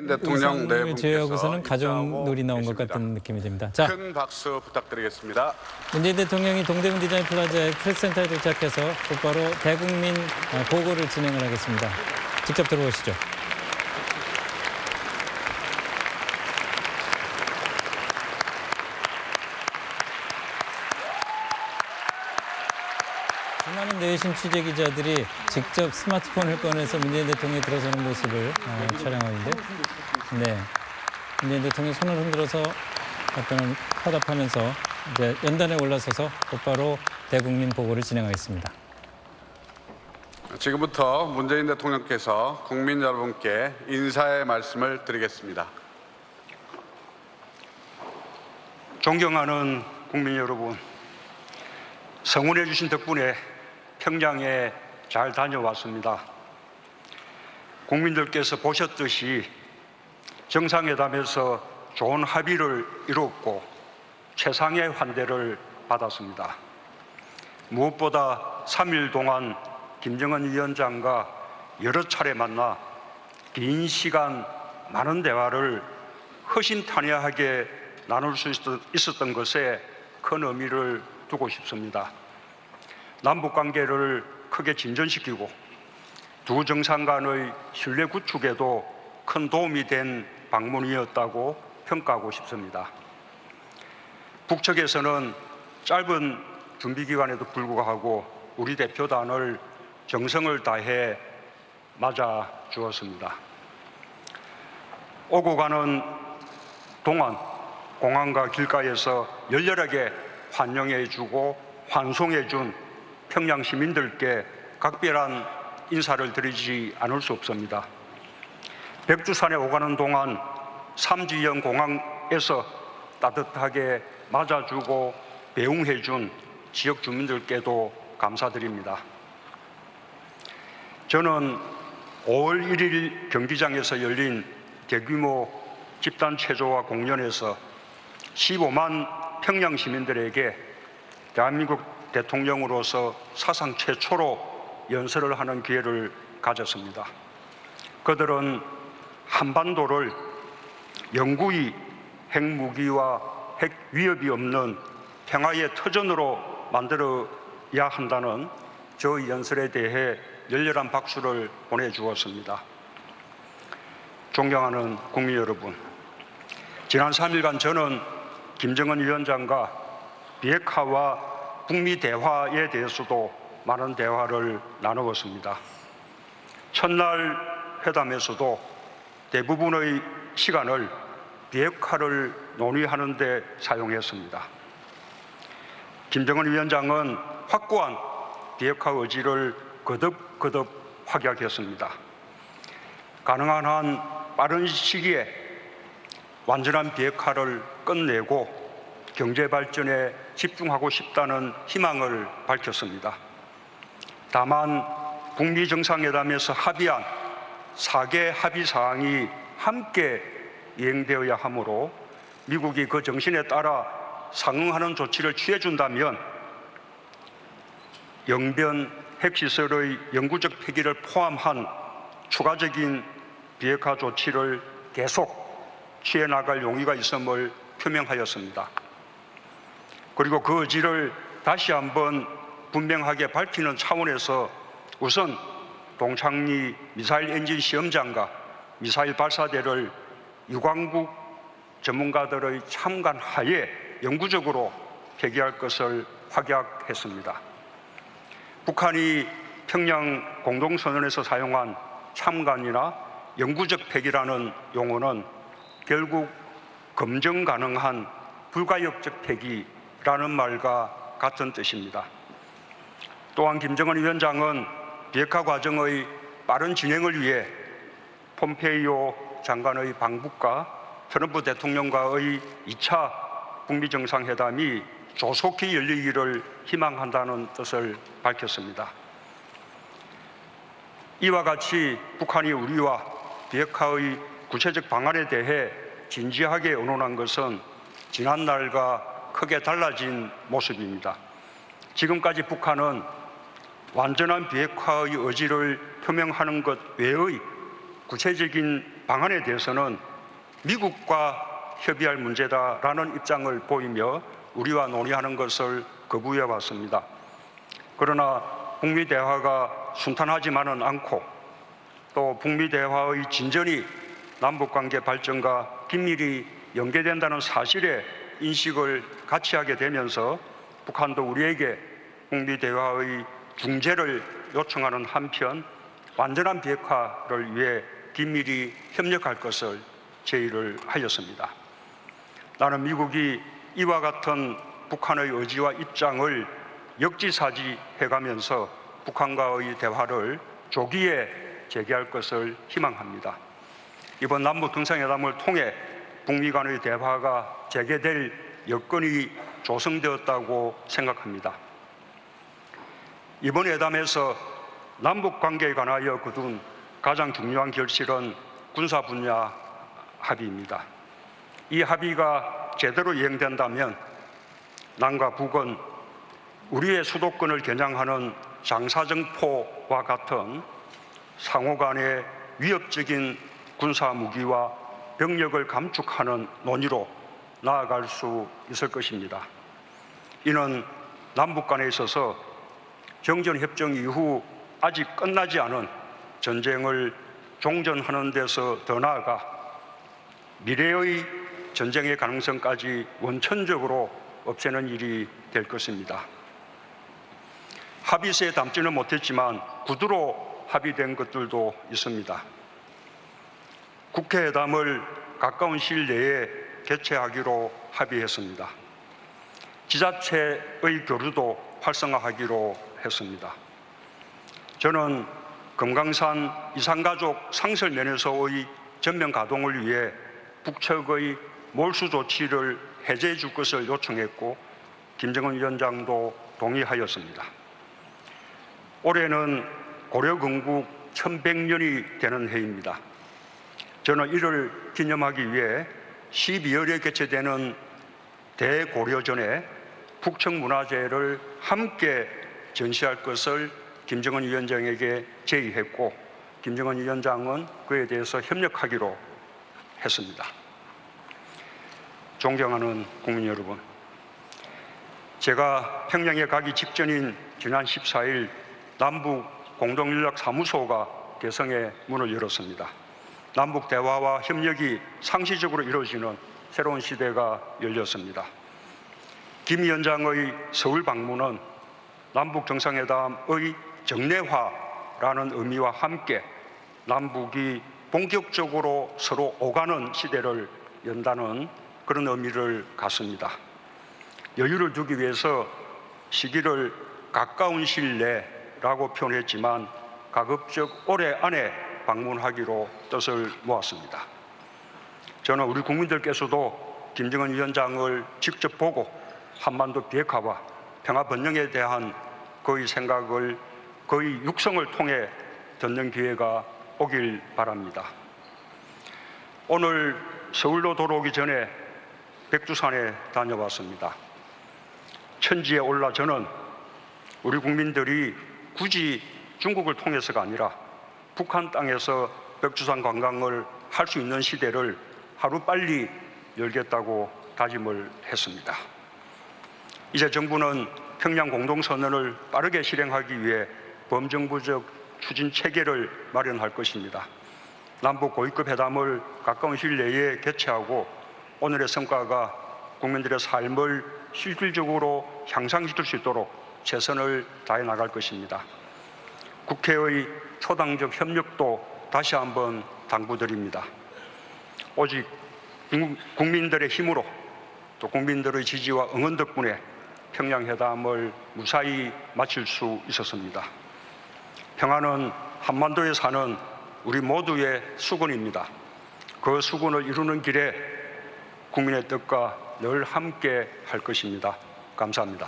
대통령 네 분께서 제외하고서는 가족놀이 나온 것 같은 느낌이 듭니다. 자, 큰 박수 부탁드리겠습니다. 문재인 대통령이 동대문 디자인 플라자의 프레스센터에 도착해서 곧바로 대국민 보고를 진행을 하겠습니다. 직접 들어오시죠. 수많은 내외신 취재 기자들이 직접 스마트폰을 꺼내서 문재인 대통령이 들어서는 모습을 촬영하는데, 네, 문재인 대통령이 손을 흔들어서 답변을 화답하면서 이제 연단에 올라서서 곧바로 대국민 보고를 진행하겠습니다. 지금부터 문재인 대통령께서 국민 여러분께 인사의 말씀을 드리겠습니다. 존경하는 국민 여러분, 성원해 주신 덕분에 평양에 잘 다녀왔습니다. 국민들께서 보셨듯이 정상회담에서 좋은 합의를 이뤘고 최상의 환대를 받았습니다. 무엇보다 3일 동안 김정은 위원장과 여러 차례 만나 긴 시간 많은 대화를 허심탄회하게 나눌 수 있었던 것에 큰 의미를 두고 싶습니다. 남북관계를 크게 진전시키고 두 정상 간의 신뢰 구축에도 큰 도움이 된 방문이었다고 평가하고 싶습니다. 북측에서는 짧은 준비 기간에도 불구하고 우리 대표단을 정성을 다해 맞아 주었습니다. 오고 가는 동안 공항과 길가에서 열렬하게 환영해 주고 환송해 준 평양 시민들께 각별한 인사를 드리지 않을 수 없습니다. 백두산에 오가는 동안 삼지연 공항에서 따뜻하게 맞아주고 배웅해 준 지역 주민들께도 감사드립니다. 저는 5월 1일 경기장에서 열린 대규모 집단 체조와 공연에서 15만 평양 시민들에게 대한민국 대통령으로서 사상 최초로 연설을 하는 기회를 가졌습니다. 그들은 한반도를 영구히 핵무기와 핵 위협이 없는 평화의 터전으로 만들어야 한다는 저 연설에 대해 열렬한 박수를 보내주었습니다. 존경하는 국민 여러분, 지난 3일간 저는 김정은 위원장과 비핵화와 북미 대화에 대해서도 많은 대화를 나누었습니다. 첫날 회담에서도 대부분의 시간을 비핵화를 논의하는 데 사용했습니다. 김정은 위원장은 확고한 비핵화 의지를 거듭 확약했습니다. 가능한 한 빠른 시기에 완전한 비핵화를 끝내고 경제 발전에 집중하고 싶다는 희망을 밝혔습니다. 다만 북미 정상회담에서 합의한 4개 합의 사항이 함께 이행되어야 하므로 미국이 그 정신에 따라 상응하는 조치를 취해준다면 영변 핵시설의 영구적 폐기를 포함한 추가적인 비핵화 조치를 계속 취해나갈 용의가 있음을 표명하였습니다. 그리고 그 의지를 다시 한번 분명하게 밝히는 차원에서 우선 동창리 미사일 엔진 시험장과 미사일 발사대를 유관국 전문가들의 참관 하에 영구적으로 폐기할 것을 확약했습니다. 북한이 평양 공동선언에서 사용한 참관이나 영구적 폐기라는 용어는 결국 검증 가능한 불가역적 폐기라는 말과 같은 뜻입니다. 또한 김정은 위원장은 비핵화 과정의 빠른 진행을 위해 폼페이오 장관의 방북과 트럼프 대통령과의 2차 북미 정상회담이 조속히 열리기를 희망한다는 뜻을 밝혔습니다. 이와 같이 북한이 우리와 비핵화의 구체적 방안에 대해 진지하게 의논한 것은 지난날과 크게 달라진 모습입니다. 지금까지 북한은 완전한 비핵화의 의지를 표명하는 것 외의 구체적인 방안에 대해서는 미국과 협의할 문제다라는 입장을 보이며 우리와 논의하는 것을 거부해 왔습니다. 그러나 북미 대화가 순탄하지만은 않고 또 북미 대화의 진전이 남북관계 발전과 긴밀히 연계된다는 사실에 인식을 같이 하게 되면서 북한도 우리에게 북미 대화의 중재를 요청하는 한편 완전한 비핵화를 위해 긴밀히 협력할 것을 제의를 하였습니다. 나는 미국이 이와 같은 북한의 의지와 입장을 역지사지해가면서 북한과의 대화를 조기에 재개할 것을 희망합니다. 이번 남북 정상회담을 통해 북미 간의 대화가 재개될 여건이 조성되었다고 생각합니다. 이번 회담에서 남북 관계에 관하여 거둔 가장 중요한 결실은 군사 분야 합의입니다. 이 합의가 제대로 이행된다면 남과 북은 우리의 수도권을 겨냥하는 장사정포와 같은 상호 간의 위협적인 군사 무기와 병력을 감축하는 논의로 나아갈 수 있을 것입니다. 이는 남북 간에 있어서 정전협정 이후 아직 끝나지 않은 전쟁을 종전하는 데서 더 나아가 미래의 전쟁의 가능성까지 원천적으로 없애는 일이 될 것입니다. 합의서에 담지는 못했지만 구두로 합의된 것들도 있습니다. 국회회담을 가까운 시일 내에 개최하기로 합의했습니다. 지자체의 교류도 활성화하기로 했습니다. 저는 금강산 이산가족 상설 면에서의 전면 가동을 위해 북측의 몰수 조치를 해제해 줄 것을 요청했고 김정은 위원장도 동의하였습니다. 올해는 고려 건국 1100년이 되는 해입니다. 저는 이를 기념하기 위해 12월에 개최되는 대고려전에 북측문화재를 함께 전시할 것을 김정은 위원장에게 제의했고 김정은 위원장은 그에 대해서 협력하기로 했습니다. 존경하는 국민 여러분, 제가 평양에 가기 직전인 지난 14일 남북 공동연락사무소가 개성에 문을 열었습니다. 남북 대화와 협력이 상시적으로 이루어지는 새로운 시대가 열렸습니다. 김 위원장의 서울 방문은 남북 정상회담의 정례화라는 의미와 함께 남북이 본격적으로 서로 오가는 시대를 연다는 그런 의미를 갖습니다. 여유를 두기 위해서 시기를 가까운 시일 내라고 표현했지만 가급적 올해 안에 방문하기로 뜻을 모았습니다. 저는 우리 국민들께서도 김정은 위원장을 직접 보고 한반도 비핵화와 평화 번영에 대한 그의 생각을, 그의 육성을 통해 듣는 기회가 오길 바랍니다. 오늘 서울로 돌아오기 전에 백두산에 다녀왔습니다. 천지에 올라 저는 우리 국민들이 굳이 중국을 통해서가 아니라 북한 땅에서 백두산 관광을 할 수 있는 시대를 하루빨리 열겠다고 다짐을 했습니다. 이제 정부는 평양 공동선언을 빠르게 실행하기 위해 범정부적 추진 체계를 마련할 것입니다. 남북 고위급 회담을 가까운 시일 내에 개최하고 오늘의 성과가 국민들의 삶을 실질적으로 향상시킬 수 있도록 최선을 다해 나갈 것입니다. 국회의 초당적 협력도 다시 한번 당부드립니다. 오직 국민들의 힘으로 또 국민들의 지지와 응원 덕분에 평양회담을 무사히 마칠 수 있었습니다. 평화는 한반도에 사는 우리 모두의 수건입니다. 그 수건을 이루는 길에 국민의 뜻과 늘 함께 할 것입니다. 감사합니다.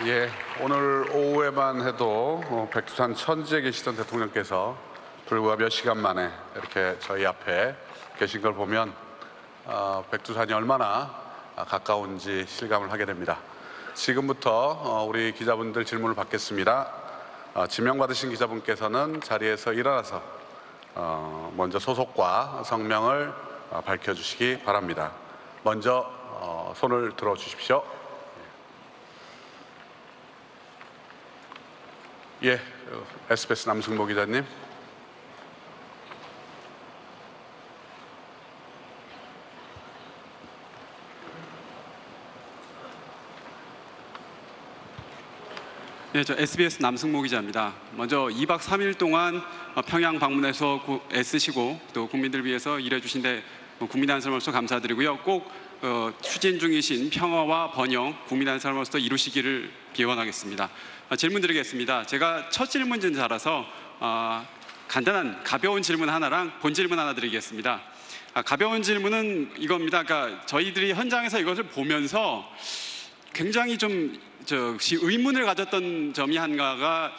예, 오늘 오후에만 해도 백두산 천지에 계시던 대통령께서 불과 몇 시간 만에 이렇게 저희 앞에 계신 걸 보면 백두산이 얼마나 가까운지 실감을 하게 됩니다. 지금부터 우리 기자분들 질문을 받겠습니다. 지명받으신 기자분께서는 자리에서 일어나서 먼저 소속과 성명을 밝혀주시기 바랍니다. 먼저 손을 들어주십시오. 예, SBS 남승모 기자님. 네, 저 SBS 남승모 기자입니다. 먼저 2박 3일 동안 평양 방문해서 애쓰시고 또 국민들을 위해서 일해주신데 국민의 한 사람으로서 감사드리고요. 꼭 추진 중이신 평화와 번영 국민의 한 사람으로서 이루시기를 기원하겠습니다. 질문 드리겠습니다. 제가 첫 질문자라서 간단한 가벼운 질문 하나랑 본 질문 하나 드리겠습니다. 가벼운 질문은 이겁니다. 그러니까 저희들이 현장에서 이것을 보면서 굉장히 좀 의문을 가졌던 점이 한가가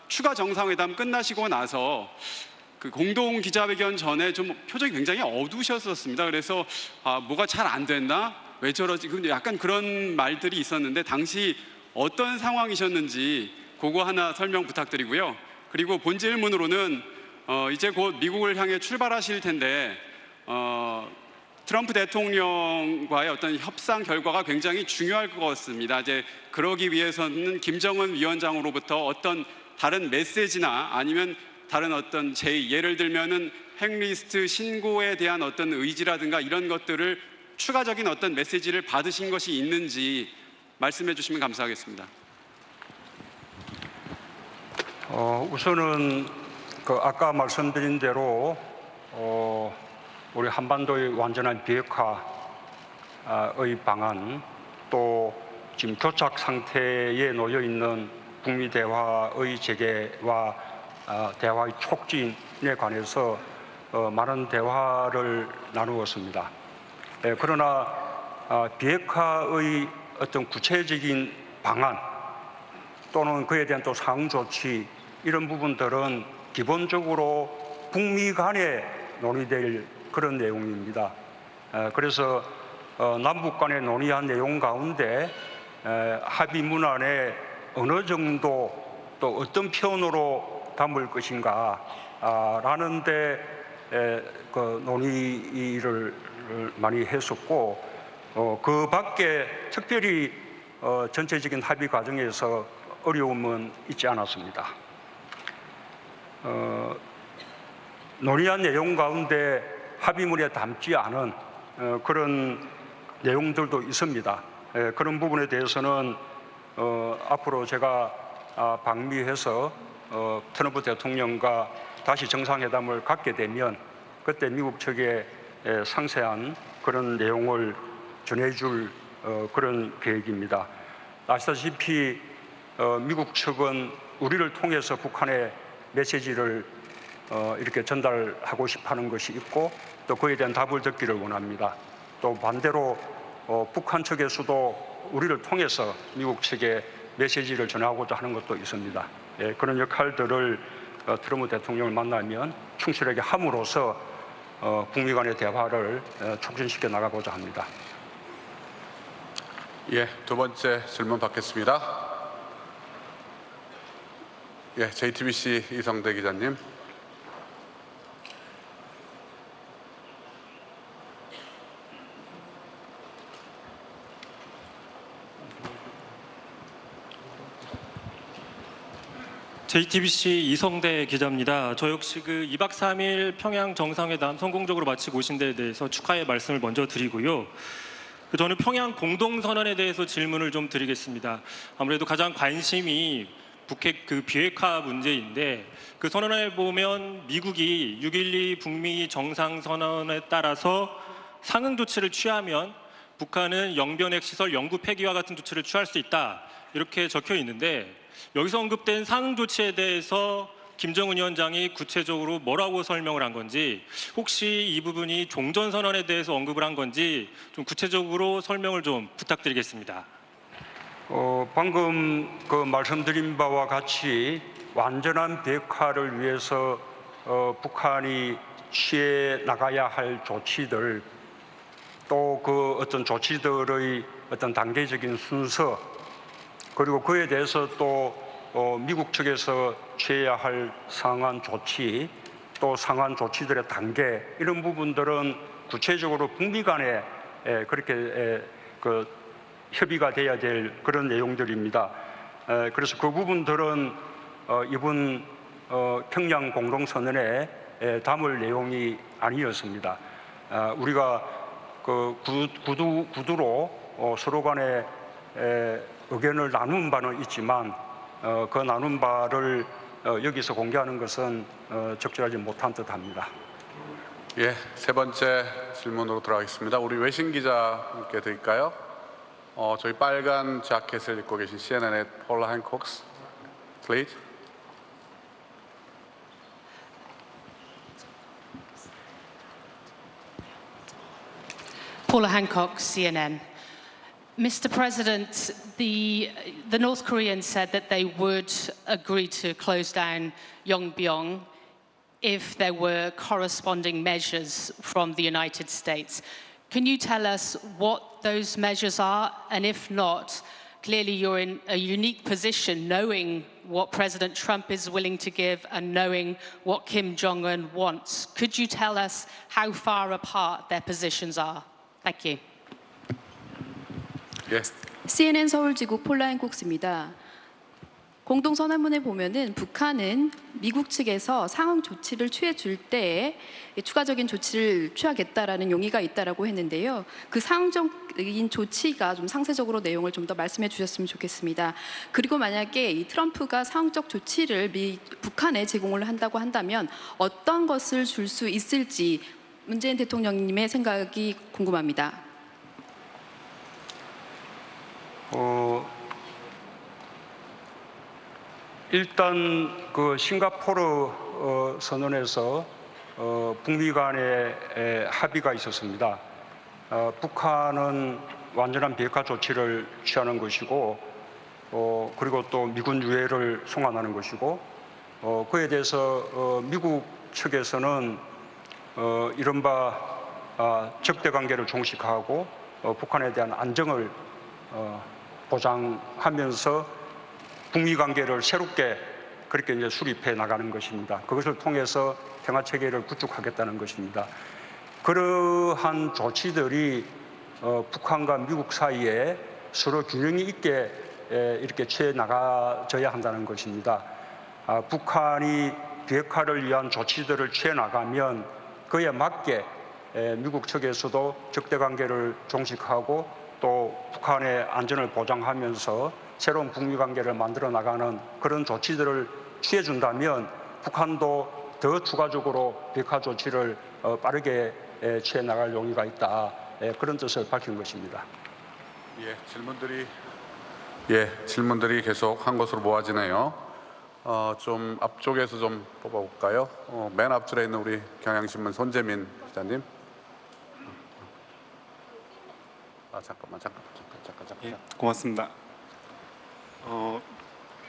추가 정상회담 끝나시고 나서 그 공동 기자회견 전에 좀 표정이 굉장히 어두우셨었습니다. 그래서 뭐가 잘 안 됐나? 왜 저러지? 약간 그런 말들이 있었는데 당시 어떤 상황이셨는지 그거 하나 설명 부탁드리고요. 그리고 본 질문으로는 이제 곧 미국을 향해 출발하실 텐데 트럼프 대통령과의 어떤 협상 결과가 굉장히 중요할 것 같습니다. 이제 그러기 위해서는 김정은 위원장으로부터 어떤 다른 메시지나 아니면 다른 어떤 제의, 예를 들면은 핵리스트 신고에 대한 어떤 의지라든가 이런 것들을 추가적인 어떤 메시지를 받으신 것이 있는지 말씀해 주시면 감사하겠습니다. 우선은 아까 말씀드린 대로 우리 한반도의 완전한 비핵화의 방안, 또 지금 교착 상태에 놓여 있는 북미 대화의 재개와 대화의 촉진에 관해서 많은 대화를 나누었습니다. 그러나 비핵화의 어떤 구체적인 방안 또는 그에 대한 또 상응 조치 이런 부분들은 기본적으로 북미 간에 논의될 그런 내용입니다. 그래서 남북 간에 논의한 내용 가운데 합의문안에 어느 정도 또 어떤 표현으로 담을 것인가 라는 데 논의를 많이 했었고 그 밖에 특별히 전체적인 합의 과정에서 어려움은 있지 않았습니다. 논의한 내용 가운데 합의문에 담지 않은 그런 내용들도 있습니다. 그런 부분에 대해서는 앞으로 제가 방미해서 트럼프 대통령과 다시 정상회담을 갖게 되면 그때 미국 측에 상세한 그런 내용을 전해줄 그런 계획입니다. 아시다시피 미국 측은 우리를 통해서 북한의 메시지를 이렇게 전달하고 싶어하는 것이 있고 또 그에 대한 답을 듣기를 원합니다. 또 반대로 북한 측에서도 우리를 통해서 미국 측에 메시지를 전하고자 하는 것도 있습니다. 그런 역할들을 트럼프 대통령을 만나면 충실하게 함으로써 북미 간의 대화를 촉진시켜 나가고자 합니다. 예, 두 번째 질문 받겠습니다. 예, JTBC 이성대 기자님. JTBC 이성대 기자입니다. 저 역시 2박 3일 평양 정상회담 성공적으로 마치고 오신 데에 대해서 축하의 말씀을 먼저 드리고요. 저는 평양 공동선언에 대해서 질문을 좀 드리겠습니다. 아무래도 가장 관심이 북핵 비핵화 문제인데 그 선언에 보면 미국이 6.12 북미 정상선언에 따라서 상응 조치를 취하면 북한은 영변핵 시설 영구 폐기와 같은 조치를 취할 수 있다 이렇게 적혀 있는데 여기서 언급된 상응 조치에 대해서 김정은 위원장이 구체적으로 뭐라고 설명을 한 건지 혹시 이 부분이 종전선언에 대해서 언급을 한 건지 좀 구체적으로 설명을 좀 부탁드리겠습니다. 방금 말씀드린 바와 같이 완전한 비핵화를 위해서 북한이 취해 나가야 할 조치들 또 그 어떤 조치들의 어떤 단계적인 순서, 그리고 그에 대해서 또 미국 측에서 취해야 할 상한 조치, 또 상한 조치들의 단계, 이런 부분들은 구체적으로 북미 간에 그렇게 그 협의가 돼야 될 그런 내용들입니다. 그래서 그 부분들은 이번 평양 공동선언에 담을 내용이 아니었습니다. 우리가 그 구두로 서로 간에 의견을 나눈 바는 있지만 그 나눈 바를 여기서 공개하는 것은 적절하지 못한 듯합니다. 예, 세 번째 질문으로 들어가겠습니다. 우리 외신 기자님께 드릴까요? 저희 빨간 자켓을 입고 계신 CNN의 폴라 핸콕스, please. Paula Hancock, CNN. Mr. President, the North Koreans said that they would agree to close down Yongbyon if there were corresponding measures from the United States. Can you tell us what those measures are? And if not, clearly you're in a unique position knowing what President Trump is willing to give and knowing what Kim Jong-un wants. Could you tell us how far apart their positions are? Thank you. 예, CNN 서울지국 폴라 핸콕스입니다. 공동선언문에 보면은 북한은 미국 측에서 상응 조치를 취해줄 때에 추가적인 조치를 취하겠다라는 용의가 있다라고 했는데요. 그 상응적인 조치가 좀 상세적으로 내용을 좀 더 말씀해 주셨으면 좋겠습니다. 그리고 만약에 이 트럼프가 상응적 조치를 북한에 제공을 한다고 한다면 어떤 것을 줄 수 있을지 문재인 대통령님의 생각이 궁금합니다. 일단 그 싱가포르 선언에서 북미 간의 합의가 있었습니다. 북한은 완전한 비핵화 조치를 취하는 것이고, 그리고 또 미군 유해를 송환하는 것이고, 그에 대해서 미국 측에서는 이른바 적대 관계를 종식하고 북한에 대한 안정을 보장하면서 북미 관계를 새롭게 그렇게 이제 수립해 나가는 것입니다. 그것을 통해서 평화 체계를 구축하겠다는 것입니다. 그러한 조치들이 북한과 미국 사이에 서로 균형이 있게 이렇게 취해 나가져야 한다는 것입니다. 북한이 비핵화를 위한 조치들을 취해 나가면 그에 맞게 미국 측에서도 적대 관계를 종식하고 또 북한의 안전을 보장하면서 새로운 북미 관계를 만들어 나가는 그런 조치들을 취해 준다면 북한도 더 추가적으로 비핵화 조치를 빠르게 취해 나갈 용의가 있다. 그런 뜻을 밝힌 것입니다. 질문들이 계속 한 것으로 모아지네요. 좀 앞쪽에서 좀 뽑아볼까요? 맨 앞줄에 있는 우리 경향신문 손재민 기자님. 잠깐만. 예, 고맙습니다.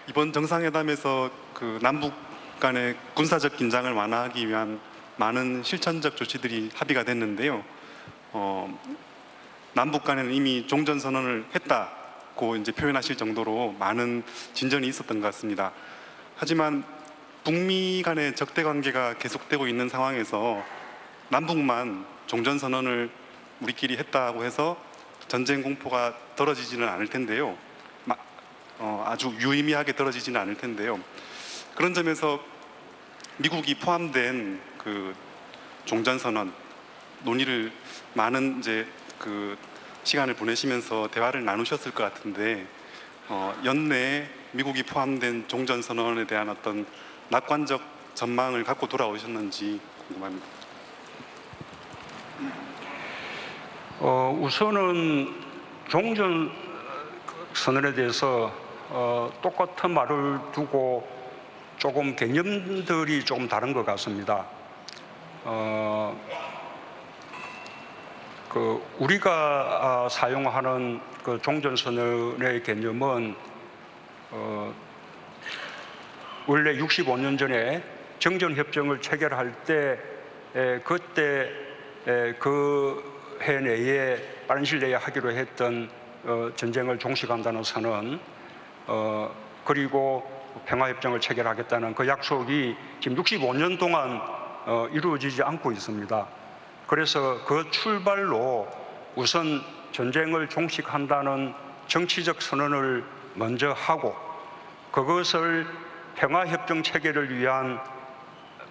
이번 정상회담에서 그 남북 간의 군사적 긴장을 완화하기 위한 많은 실천적 조치들이 합의가 됐는데요. 남북 간에는 이미 종전 선언을 했다고 이제 표현하실 정도로 많은 진전이 있었던 것 같습니다. 하지만 북미 간의 적대 관계가 계속되고 있는 상황에서 남북만 종전 선언을 우리끼리 했다고 해서 전쟁 공포가 떨어지지는 않을 텐데요. 아주 유의미하게 떨어지지는 않을 텐데요. 그런 점에서 미국이 포함된 그 종전선언 논의를 많은 이제 그 시간을 보내시면서 대화를 나누셨을 것 같은데 연내에 미국이 포함된 종전선언에 대한 어떤 낙관적 전망을 갖고 돌아오셨는지 궁금합니다. 우선은 종전 선언에 대해서 똑같은 말을 두고 조금 개념들이 조금 다른 것 같습니다. 우리가 사용하는 그 종전선언의 개념은 원래 65년 전에 정전협정을 체결할 때 그때 그 내에 빠른 시일 내에 하기로 했던 전쟁을 종식한다는 선언, 그리고 평화협정을 체결하겠다는 그 약속이 지금 65년 동안 이루어지지 않고 있습니다. 그래서 그 출발로 우선 전쟁을 종식한다는 정치적 선언을 먼저 하고, 그것을 평화협정 체결을 위한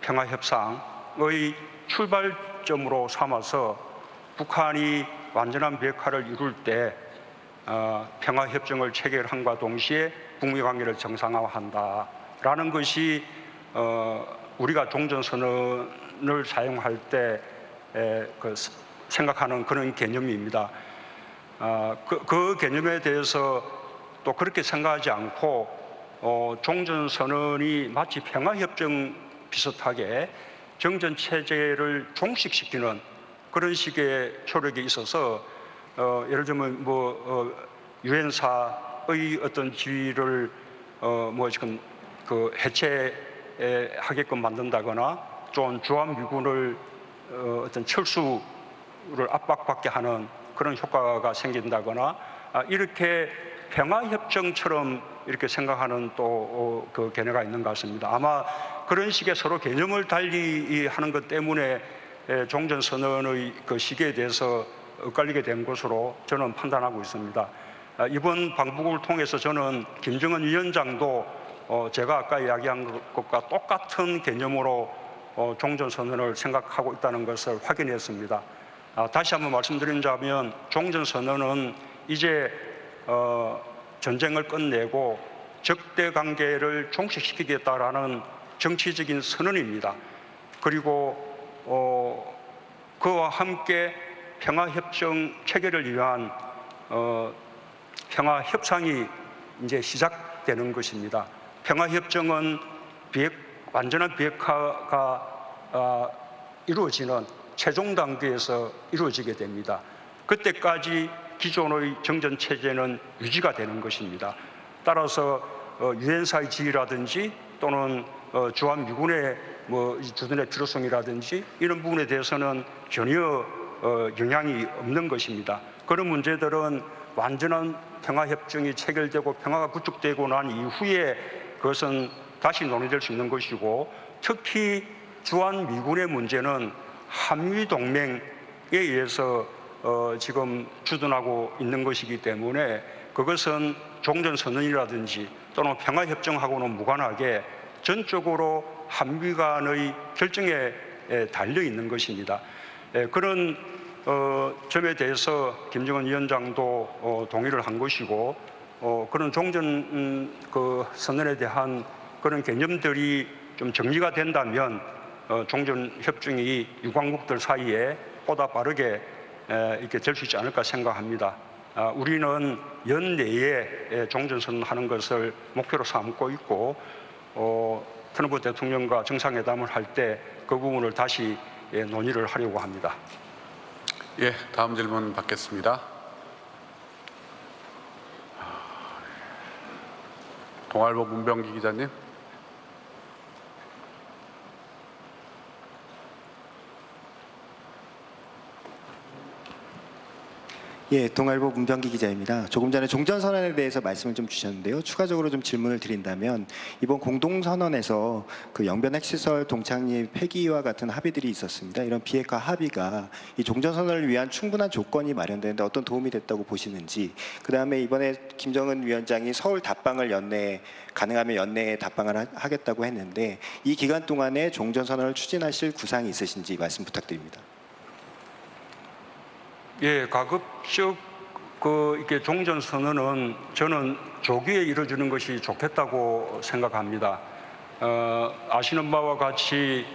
평화협상의 출발점으로 삼아서 북한이 완전한 비핵화를 이룰 때 평화협정을 체결함과 동시에 북미 관계를 정상화한다라는 것이 우리가 종전선언을 사용할 때 생각하는 그런 개념입니다. 그 개념에 대해서 또 그렇게 생각하지 않고 종전선언이 마치 평화협정 비슷하게 정전체제를 종식시키는 그런 식의 효력이 있어서 예를 들면 유엔사의 어떤 지위를 지금 해체하게끔 만든다거나 좀 주한미군을 어떤 철수를 압박받게 하는 그런 효과가 생긴다거나 이렇게 평화협정처럼 이렇게 생각하는 또 그 견해가 있는 것 같습니다. 아마 그런 식의 서로 개념을 달리 하는 것 때문에 종전선언의 그 시기에 대해서 엇갈리게 된 것으로 저는 판단하고 있습니다. 이번 방북을 통해서 저는 김정은 위원장도 제가 아까 이야기한 것과 똑같은 개념으로 종전선언을 생각하고 있다는 것을 확인했습니다. 다시 한번 말씀드리자면 종전선언은 이제 전쟁을 끝내고 적대 관계를 종식시키겠다라는 정치적인 선언입니다. 그리고 그와 함께 평화협정 체결을 위한 평화협상이 이제 시작되는 것입니다. 평화협정은 완전한 비핵화가 이루어지는 최종 단계에서 이루어지게 됩니다. 그때까지 기존의 정전체제는 유지가 되는 것입니다. 따라서 유엔사의 지위라든지 또는 주한미군의 주둔의 필요성이라든지 이런 부분에 대해서는 전혀 영향이 없는 것입니다. 그런 문제들은 완전한 평화협정이 체결되고 평화가 구축되고 난 이후에 그것은 다시 논의될 수 있는 것이고, 특히 주한미군의 문제는 한미동맹에 의해서 지금 주둔하고 있는 것이기 때문에 그것은 종전선언이라든지 또는 평화협정하고는 무관하게 전적으로 한미 간의 결정에 달려 있는 것입니다. 그런 점에 대해서 김정은 위원장도 동의를 한 것이고, 그런 종전 선언에 대한 그런 개념들이 좀 정리가 된다면 종전협정이 유관국들 사이에 보다 빠르게 이렇게 될 수 있지 않을까 생각합니다. 우리는 연내에 종전선언하는 것을 목표로 삼고 있고, 트럼프 대통령과 정상회담을 할 때 그 부분을 다시 논의를 하려고 합니다. 예, 다음 질문 받겠습니다. 동아일보 문병기 기자님. 예, 동아일보 문병기 기자입니다. 조금 전에 종전선언에 대해서 말씀을 좀 주셨는데요. 추가적으로 좀 질문을 드린다면, 이번 공동선언에서 그 영변 핵시설 동창립 폐기와 같은 합의들이 있었습니다. 이런 비핵화 합의가 이 종전선언을 위한 충분한 조건이 마련되는데 어떤 도움이 됐다고 보시는지, 그다음에 이번에 김정은 위원장이 서울 답방을 가능하면 연내에 답방을 하겠다고 했는데 이 기간 동안에 종전선언을 추진하실 구상이 있으신지 말씀 부탁드립니다. 예, 가급적 이렇게 종전선언은 저는 조기에 이루어지는 것이 좋겠다고 생각합니다. 아시는 바와 같이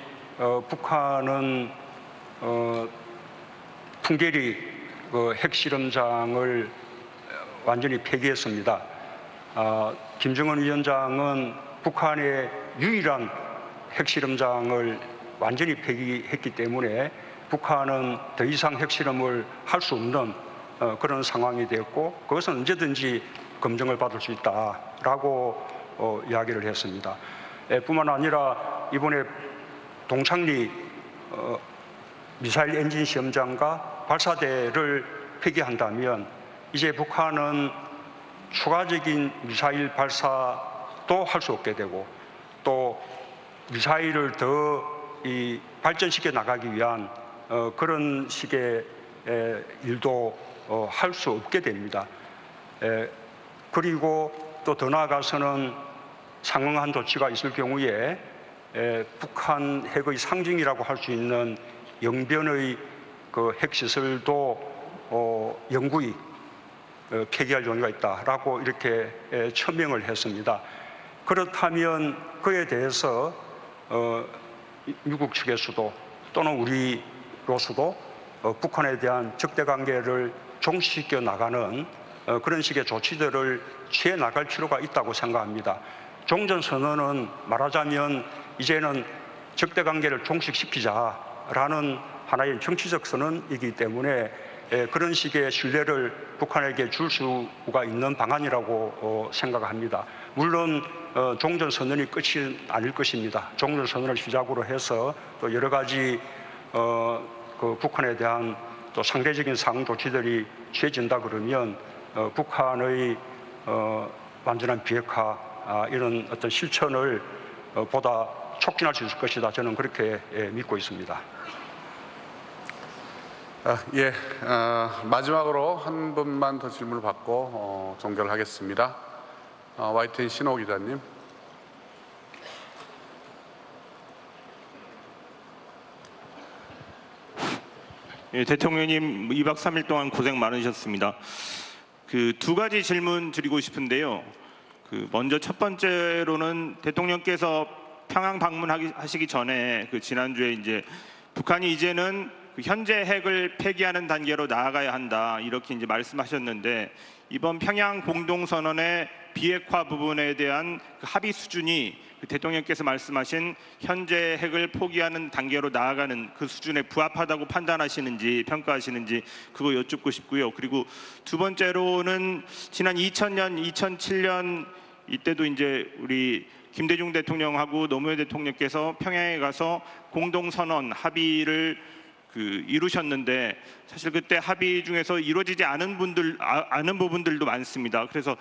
북한은 풍계리 핵실험장을 완전히 폐기했습니다. 김정은 위원장은 북한의 유일한 핵실험장을 완전히 폐기했기 때문에 북한은 더 이상 핵실험을 할 수 없는 그런 상황이 되었고, 그것은 언제든지 검증을 받을 수 있다라고 이야기를 했습니다. 뿐만 아니라 이번에 동창리 미사일 엔진 시험장과 발사대를 폐기한다면 이제 북한은 추가적인 미사일 발사도 할 수 없게 되고 또 미사일을 더 발전시켜 나가기 위한 그런 식의 일도 할 수 없게 됩니다. 그리고 또 더 나아가서는 상응한 조치가 있을 경우에 북한 핵의 상징이라고 할 수 있는 영변의 그 핵시설도 영구히 폐기할 용의가 있다라고 이렇게 천명을 했습니다. 그렇다면 그에 대해서 미국 측에서도 또는 우리로서도 북한에 대한 적대관계를 종식시켜 나가는 그런 식의 조치들을 취해 나갈 필요가 있다고 생각합니다. 종전선언은 말하자면 이제는 적대관계를 종식시키자라는 하나의 정치적 선언이기 때문에 그런 식의 신뢰를 북한에게 줄 수가 있는 방안이라고 생각합니다. 물론 종전선언이 끝이 아닐 것입니다. 종전선언을 시작으로 해서 또 여러 가지 그 북한에 대한 또 상대적인 상응 조치들이 취해진다 그러면 북한의 완전한 비핵화 이런 어떤 실천을 보다 촉진할 수 있을 것이다. 저는 그렇게 믿고 있습니다. 마지막으로 한 분만 더 질문을 받고 종결을 하겠습니다. YTN 신호 기자님. 예, 대통령님 2박 3일 동안 고생 많으셨습니다. 그 두 가지 질문 드리고 싶은데요. 먼저 첫 번째로는 대통령께서 평양 방문하시기 전에 지난주에 이제 북한이 이제는 현재 핵을 폐기하는 단계로 나아가야 한다 이렇게 이제 말씀하셨는데 이번 평양 공동선언의 비핵화 부분에 대한 합의 수준이 대통령께서 말씀하신 현재 핵을 포기하는 단계로 나아가는 그 수준에 부합하다고 판단하시는지 평가하시는지 그거 여쭙고 싶고요. 그리고 두 번째로는 지난 2000년, 2007년 이때도 이제 우리 김대중 대통령하고 노무현 대통령께서 평양에 가서 공동선언 합의를 이루셨는데 사실 그때 합의 중에서 이루어지지 않은 부분들도 많습니다. 그래서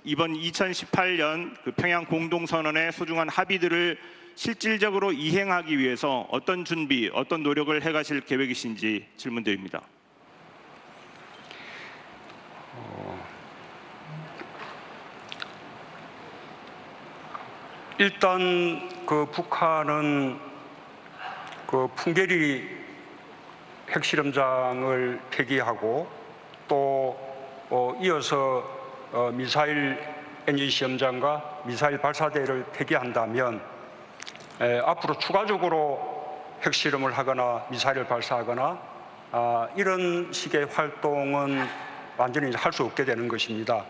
이번 2018년 평양 공동선언의 소중한 합의들을 실질적으로 이행하기 위해서 어떤 준비, 어떤 노력을 해가실 계획이신지 질문드립니다. 일단 북한은 풍계리 핵실험장을 폐기하고 또 이어서 미사일 엔진 시험장과 미사일 발사대를 폐기한다면 앞으로 추가적으로 핵실험을 하거나 미사일을 발사하거나 이런 식의 활동은 완전히 할 수 없게 되는 것입니다.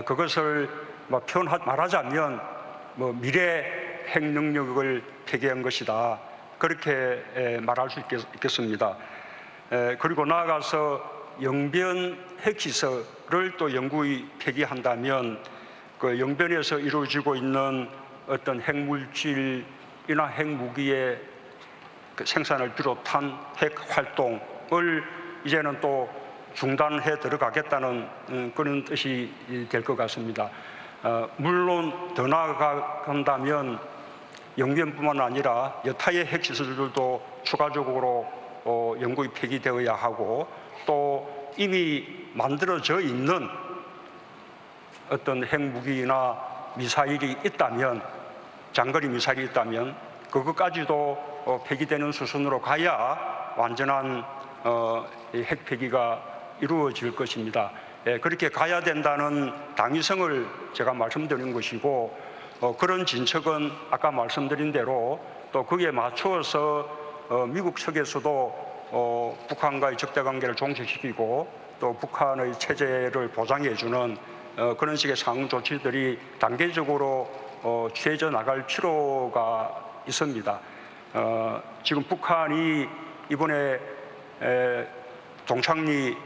그것을 말하자면 미래 핵 능력을 폐기한 것이다. 그렇게 말할 수 있겠습니다. 그리고 나아가서 영변 핵시설을 또 영구히 폐기한다면 그 영변에서 이루어지고 있는 어떤 핵물질이나 핵무기의 생산을 비롯한 핵 활동을 이제는 또 중단해 들어가겠다는 그런 뜻이 될 것 같습니다. 물론 더 나아간다면 영변뿐만 아니라 여타의 핵시설들도 추가적으로 영구히 폐기되어야 하고 또 이미 만들어져 있는 어떤 핵무기나 미사일이 있다면 장거리 미사일이 있다면 그것까지도 폐기되는 수준으로 가야 완전한 핵 폐기가 이루어질 것입니다. 그렇게 가야 된다는 당위성을 제가 말씀드린 것이고 그런 진척은 아까 말씀드린 대로 또 거기에 맞추어서 미국 측에서도 북한과의 적대관계를 종식시키고 또 북한의 체제를 보장해주는 그런 식의 상응 조치들이 단계적으로 취해져 나갈 필요가 있습니다. 지금 북한이 이번에 동창리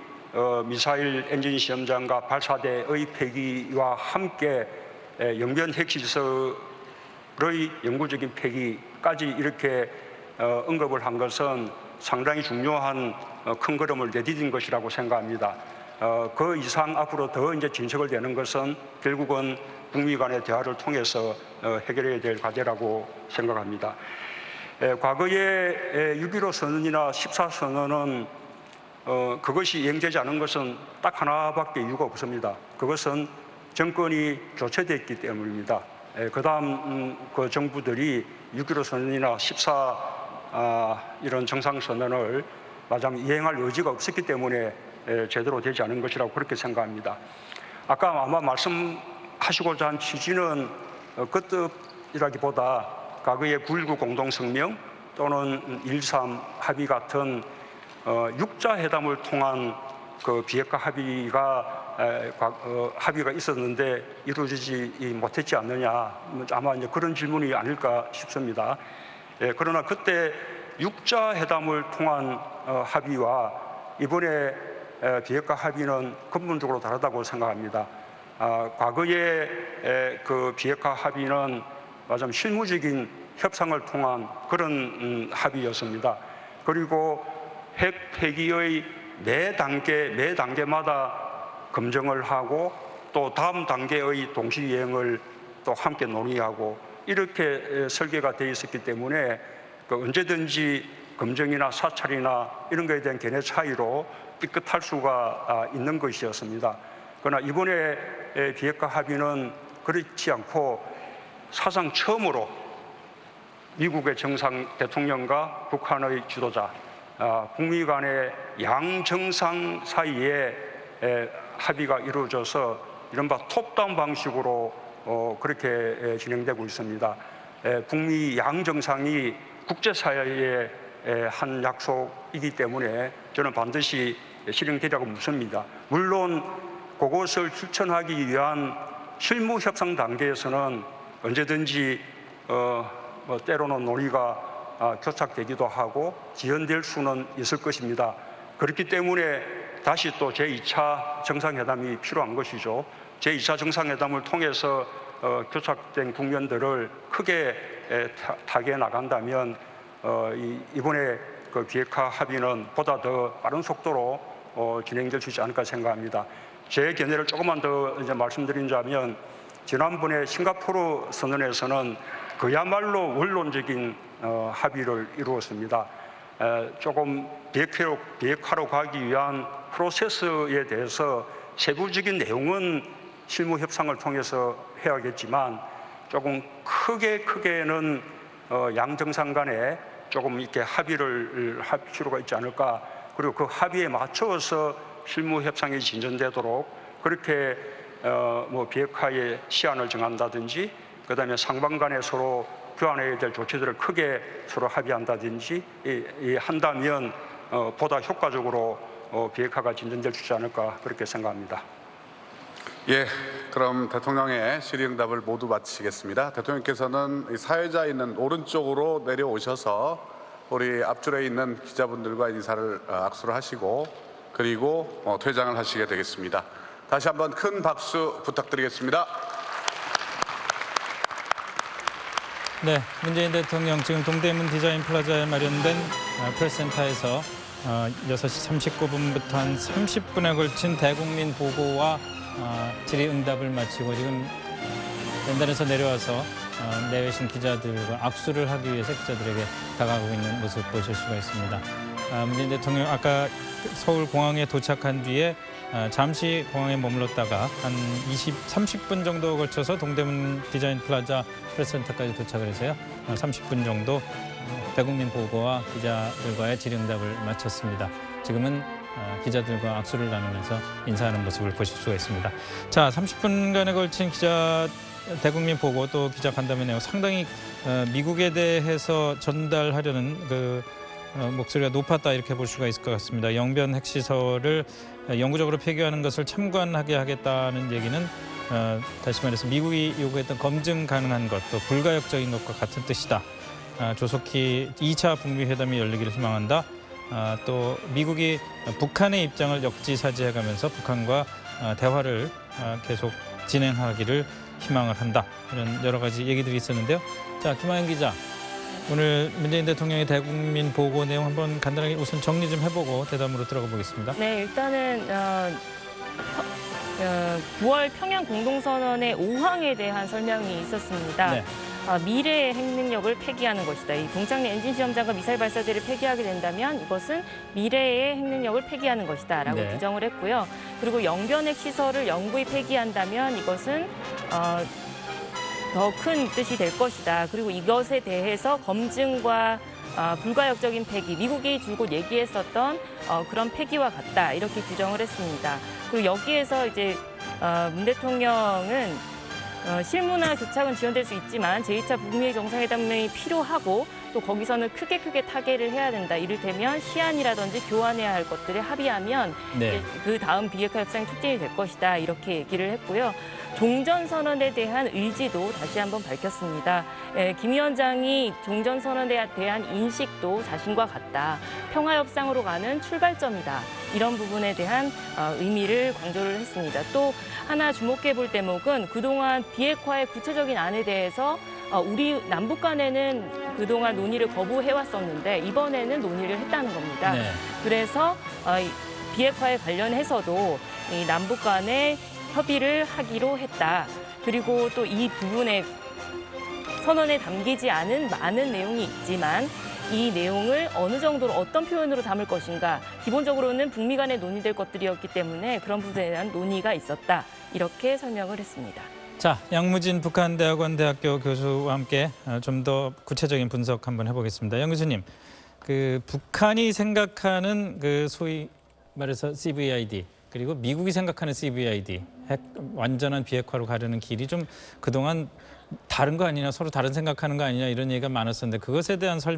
미사일 엔진 시험장과 발사대의 폐기와 함께 영변 핵시설의 영구적인 폐기까지 이렇게 언급을 한 것은 상당히 중요한 큰 걸음을 내디딘 것이라고 생각합니다. 그 이상 앞으로 더 이제 진척을 내는 것은 결국은 북미 간의 대화를 통해서 해결해야 될 과제라고 생각합니다. 과거에 6.15 선언이나 14선언은 그것이 이행되지 않은 것은 딱 하나밖에 이유가 없습니다. 그것은 정권이 교체됐기 때문입니다. 그 다음 그 정부들이 6.15 선언이나 14 이런 정상선언을 마땅히 이행할 의지가 없었기 때문에 제대로 되지 않은 것이라고 그렇게 생각합니다. 아까 아마 말씀하시고자 한 취지는 그 뜻이라기보다 과거의 9.19 공동성명 또는 1.3 합의 같은 6자 회담을 통한 그 비핵화 합의가 있었는데 이루어지지 못했지 않느냐, 아마 이제 그런 질문이 아닐까 싶습니다. 그러나 그때 6자 회담을 통한 합의와 이번에 비핵화 합의는 근본적으로 다르다고 생각합니다. 과거의 그 비핵화 합의는 맞으면 실무적인 협상을 통한 그런 합의였습니다. 그리고 핵 폐기의 매 단계마다 검증을 하고 또 다음 단계의 동시 이행을 또 함께 논의하고 이렇게 설계가 되어 있었기 때문에 그 언제든지 검증이나 사찰이나 이런 것에 대한 견해 차이로 삐끗할 수가 있는 것이었습니다. 그러나 이번에 비핵화 합의는 그렇지 않고 사상 처음으로 미국의 정상 대통령과 북한의 지도자, 북미 간의 양 정상 사이에 합의가 이루어져서 이른바 톱다운 방식으로 그렇게 진행되고 있습니다. 북미 양 정상이 국제사회의 한 약속이기 때문에 저는 반드시 실행되리라고 믿습니다. 물론 그것을 실천하기 위한 실무 협상 단계에서는 언제든지 때로는 논의가 교착되기도 하고 지연될 수는 있을 것입니다. 그렇기 때문에 다시 또 제2차 정상회담이 필요한 것이죠. 제2차 정상회담을 통해서 교착된 국면들을 크게 타개해 나간다면 이번에 그 비핵화 합의는 보다 더 빠른 속도로 진행될 수 있지 않을까 생각합니다. 제 견해를 조금만 더 이제 말씀드리자면 지난번에 싱가포르 선언에서는 그야말로 원론적인 합의를 이루었습니다. 조금 비핵화로 가기 위한 프로세스에 대해서 세부적인 내용은 실무 협상을 통해서 해야겠지만 조금 크게는 양 정상 간에 조금 이렇게 합의를 할 필요가 있지 않을까. 그리고 그 합의에 맞춰서 실무 협상이 진전되도록 그렇게 뭐 비핵화의 시한을 정한다든지 그다음에 상방 간에 서로 교환해야 될 조치들을 크게 서로 합의한다든지 한다면 보다 효과적으로 비핵화가 진전될 수 있지 않을까 그렇게 생각합니다. 예, 그럼 대통령의 질의응답을 모두 마치겠습니다. 대통령께서는 사회자에 있는 오른쪽으로 내려오셔서 우리 앞줄에 있는 기자분들과 인사를 악수를 하시고 그리고 퇴장을 하시게 되겠습니다. 다시 한번 큰 박수 부탁드리겠습니다. 네, 문재인 대통령 지금 동대문 디자인 플라자에 마련된 프레스센터에서 6시 39분부터 한 30분에 걸친 대국민 보고와 질의응답을 마치고 지금 연단에서 내려와서 내외신 기자들과 악수를 하기 위해서 기자들에게 다가가고 있는 모습 보실 수가 있습니다. 문재인 대통령 아까 서울 공항에 도착한 뒤에 잠시 공항에 머물렀다가 한 30분 정도 걸쳐서 동대문 디자인 플라자 프레스센터까지 도착을 해서요. 30분 정도 대국민 보고와 기자들과의 질의응답을 마쳤습니다. 지금은 기자들과 악수를 나누면서 인사하는 모습을 보실 수가 있습니다. 자, 30분간에 걸친 대국민 보고 또 기자 간담회 내용 상당히 미국에 대해서 전달하려는 그 목소리가 높았다 이렇게 볼 수가 있을 것 같습니다. 영변 핵시설을 영구적으로 폐기하는 것을 참관하게 하겠다는 얘기는 다시 말해서 미국이 요구했던 검증 가능한 것, 또 불가역적인 것과 같은 뜻이다. 조속히 2차 북미 회담이 열리기를 희망한다. 또 미국이 북한의 입장을 역지사지해가면서 북한과 대화를 계속 진행하기를 희망을 한다. 이런 여러 가지 얘기들이 있었는데요. 자, 김하영 기자, 오늘 문재인 대통령의 대국민 보고 내용 한번 간단하게 우선 정리 좀 해보고 대담으로 들어가 보겠습니다. 네, 일단은 9월 평양 공동선언의 5항에 대한 설명이 있었습니다. 네. 미래의 핵능력을 폐기하는 것이다. 이 동창리 엔진 시험장과 미사일 발사대를 폐기하게 된다면 이것은 미래의 핵능력을 폐기하는 것이다라고 네. 규정을 했고요. 그리고 영변핵 시설을 영구히 폐기한다면 이것은 더 큰 뜻이 될 것이다. 그리고 이것에 대해서 검증과 불가역적인 폐기, 미국이 줄곧 얘기했었던 그런 폐기와 같다. 이렇게 규정을 했습니다. 그리고 여기에서 이제 문 대통령은 실무나 교착은 지연될 수 있지만 제2차 북미 정상회담이 필요하고 또 거기서는 크게 타결을 해야 된다. 이를테면 시안이라든지 교환해야 할 것들을 합의하면 네. 그 다음 비핵화 협상이 촉진이 될 것이다. 이렇게 얘기를 했고요. 종전선언에 대한 의지도 다시 한번 밝혔습니다. 김 위원장이 종전선언에 대한 인식도 자신과 같다. 평화협상으로 가는 출발점이다. 이런 부분에 대한 의미를 강조를 했습니다. 또 하나 주목해 볼 대목은 그동안 비핵화의 구체적인 안에 대해서 우리 남북 간에는 그동안 논의를 거부해왔었는데 이번에는 논의를 했다는 겁니다. 네. 그래서 비핵화에 관련해서도 이 남북 간에 협의를 하기로 했다. 그리고 또 이 부분에 선언에 담기지 않은 많은 내용이 있지만 이 내용을 어느 정도로 어떤 표현으로 담을 것인가. 기본적으로는 북미 간에 논의될 것들이었기 때문에 그런 부분에 대한 논의가 있었다. 이렇게 설명을 했습니다. 자, 양무진 북한대학원 대학교 교수와 함께 좀 더 구체적인 분석 한번 해보겠습니다. 양 교수님, 그 북한이 생각하는 그 소위 말해서 CVID 그리고 미국이 생각하는 CVID, 완전한 비핵화로 가려는 길이 좀 그동안 다른 거 아니냐, 서로 다른 생각하는 거 아니냐 이런 얘기가 많았었는데 그것에 대한 설명